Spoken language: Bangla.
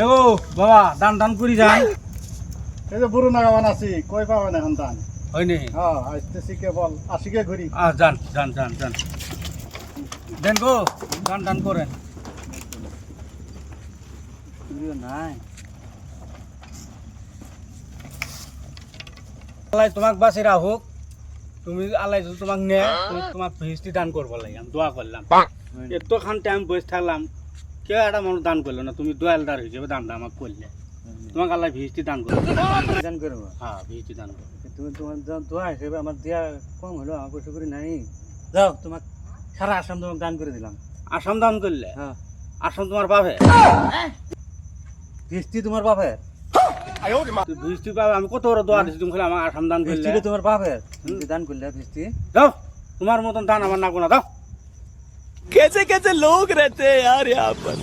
এগো বাবা দান দান করি যান। এই যে বুড়ো নাগাবান আছি, কই পাবেন এখন দান? হয়নি? হ্যাঁ, আসতেছি কেবল, আসিকে ঘুরি। যান যান যান যান দেন গো, দান দান করেন। নাই আল্লাহ তোমাক বাঁচি রাখুক। তুমি আল্লাহ যদি তোমাক নেয় তোমাক ভিস্তি দান করবো লাগে, আমি দোয়া করলাম। এতখান টাইম বসে থাকলাম, কেউ একটা মানুষ দান করলো না, তুমি দয়ালদার হিসেবে দানটা আমাকে করলে। তোমাকে আল্লাহ ভিস্তি দান করবো। দান করবো? হ্যাঁ, ভিস্তি দান করবো। তুমি তোমার দোয়া হিসেবে আমার দেয়া কম হলো, আমার কষ্ট করি নাই। যাও, তোমার সারা আসাম তোমাকে দান করে দিলাম। আসাম দান করলে? হ্যাঁ। আসাম তোমার বাপে? কিস্তি তোমার বাপের? ভিস্তি পাবে? আমি কত বড় দোয়া দিচ্ছি, তুমি খালি আমার আসাম দান করলে। কিস্তি তোমার বাপের, তুমি দান করলে কিস্তি। যাও, তোমার মতন দান আমার নাগো না, দাও। कैसे कैसे लोग रहते हैं यार यहाँ पर।